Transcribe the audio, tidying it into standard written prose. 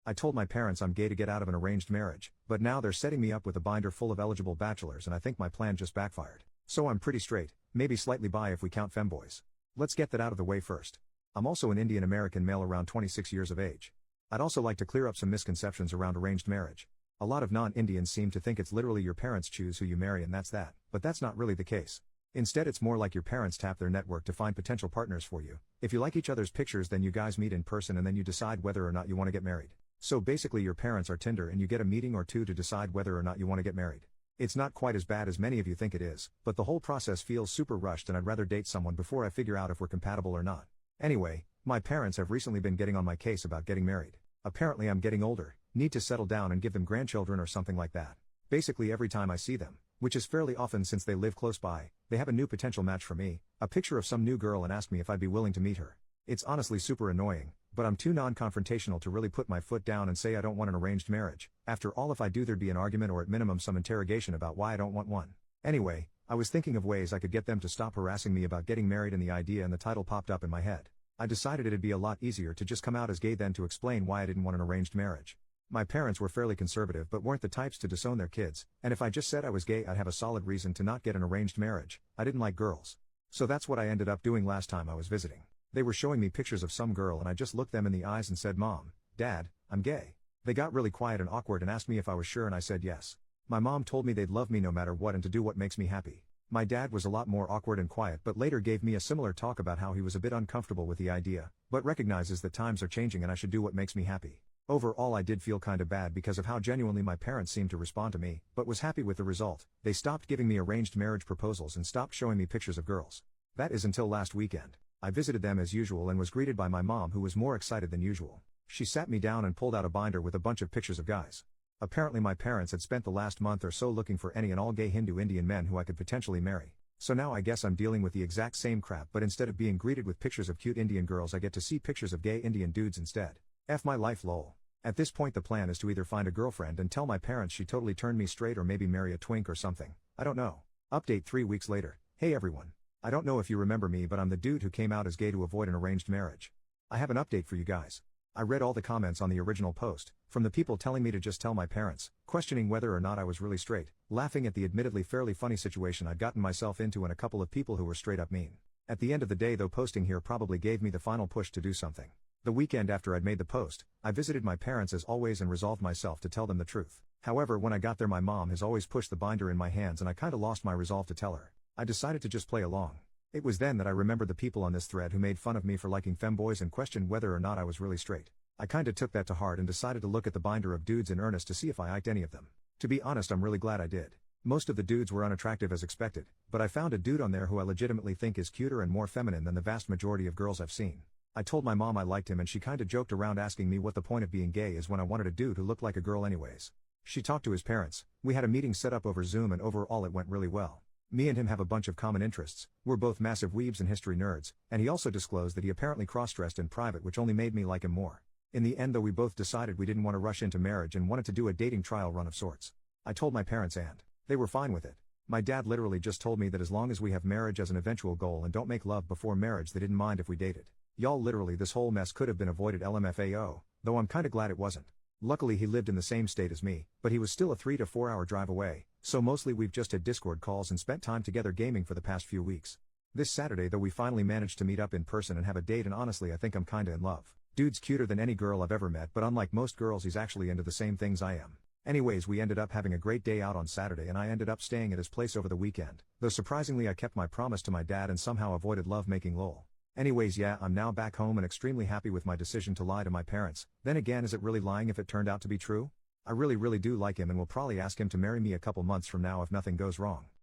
I told my parents I'm gay to get out of an arranged marriage, but now they're setting me up with a binder full of eligible bachelors and I think my plan just backfired. So I'm pretty straight, maybe slightly bi if we count femboys. Let's get that out of the way first. I'm also an Indian American male around 26 years of age. I'd also like to clear up some misconceptions around arranged marriage. A lot of non-Indians seem to think it's literally your parents choose who you marry and that's that, but that's not really the case. Instead it's more like your parents tap their network to find potential partners for you. If you like each other's pictures then you guys meet in person and then you decide whether or not you want to get married. So basically your parents are Tinder and you get a meeting or two to decide whether or not you want to get married. It's not quite as bad as many of you think it is, but the whole process feels super rushed and I'd rather date someone before I figure out if we're compatible or not. Anyway, my parents have recently been getting on my case about getting married. Apparently I'm getting older, need to settle down and give them grandchildren or something like that. Basically every time I see them, which is fairly often since they live close by, they have a new potential match for me, a picture of some new girl and ask me if I'd be willing to meet her. It's honestly super annoying, but I'm too non-confrontational to really put my foot down and say I don't want an arranged marriage. After all, if I do there'd be an argument or at minimum some interrogation about why I don't want one. Anyway, I was thinking of ways I could get them to stop harassing me about getting married and the idea and the title popped up in my head. I decided it'd be a lot easier to just come out as gay than to explain why I didn't want an arranged marriage. My parents were fairly conservative but weren't the types to disown their kids, and if I just said I was gay I'd have a solid reason to not get an arranged marriage. I didn't like girls. So that's what I ended up doing last time I was visiting. They were showing me pictures of some girl and I just looked them in the eyes and said, "Mom, Dad, I'm gay." They got really quiet and awkward and asked me if I was sure and I said yes. My mom told me they'd love me no matter what and to do what makes me happy. My dad was a lot more awkward and quiet but later gave me a similar talk about how he was a bit uncomfortable with the idea, but recognizes that times are changing and I should do what makes me happy. Overall I did feel kinda bad because of how genuinely my parents seemed to respond to me, but was happy with the result. They stopped giving me arranged marriage proposals and stopped showing me pictures of girls. That is until last weekend. I visited them as usual and was greeted by my mom who was more excited than usual. She sat me down and pulled out a binder with a bunch of pictures of guys. Apparently my parents had spent the last month or so looking for any and all gay Hindu Indian men who I could potentially marry. So now I guess I'm dealing with the exact same crap, but instead of being greeted with pictures of cute Indian girls I get to see pictures of gay Indian dudes instead. F my life lol. At this point the plan is to either find a girlfriend and tell my parents she totally turned me straight or maybe marry a twink or something. I don't know. Update 3 weeks later. Hey everyone. I don't know if you remember me but I'm the dude who came out as gay to avoid an arranged marriage. I have an update for you guys. I read all the comments on the original post, from the people telling me to just tell my parents, questioning whether or not I was really straight, laughing at the admittedly fairly funny situation I'd gotten myself into and a couple of people who were straight up mean. At the end of the day though posting here probably gave me the final push to do something. The weekend after I'd made the post, I visited my parents as always and resolved myself to tell them the truth. However when I got there my mom has always pushed the binder in my hands and I kinda lost my resolve to tell her. I decided to just play along. It was then that I remembered the people on this thread who made fun of me for liking femboys and questioned whether or not I was really straight. I kinda took that to heart and decided to look at the binder of dudes in earnest to see if I liked any of them. To be honest I'm really glad I did. Most of the dudes were unattractive as expected, but I found a dude on there who I legitimately think is cuter and more feminine than the vast majority of girls I've seen. I told my mom I liked him and she kinda joked around asking me what the point of being gay is when I wanted a dude who looked like a girl anyways. She talked to his parents, we had a meeting set up over Zoom and overall it went really well. Me and him have a bunch of common interests, we're both massive weebs and history nerds, and he also disclosed that he apparently cross-dressed in private which only made me like him more. In the end though we both decided we didn't want to rush into marriage and wanted to do a dating trial run of sorts. I told my parents and they were fine with it. My dad literally just told me that as long as we have marriage as an eventual goal and don't make love before marriage they didn't mind if we dated. Y'all literally this whole mess could have been avoided LMFAO, though I'm kinda glad it wasn't. Luckily he lived in the same state as me, but he was still a 3 to 4 hour drive away, so mostly we've just had Discord calls and spent time together gaming for the past few weeks. This Saturday though we finally managed to meet up in person and have a date and honestly I think I'm kinda in love. Dude's cuter than any girl I've ever met but unlike most girls he's actually into the same things I am. Anyways we ended up having a great day out on Saturday and I ended up staying at his place over the weekend, though surprisingly I kept my promise to my dad and somehow avoided love making lol. Anyways yeah I'm now back home and extremely happy with my decision to lie to my parents. Then again is it really lying if it turned out to be true? I really do like him and will probably ask him to marry me a couple months from now if nothing goes wrong.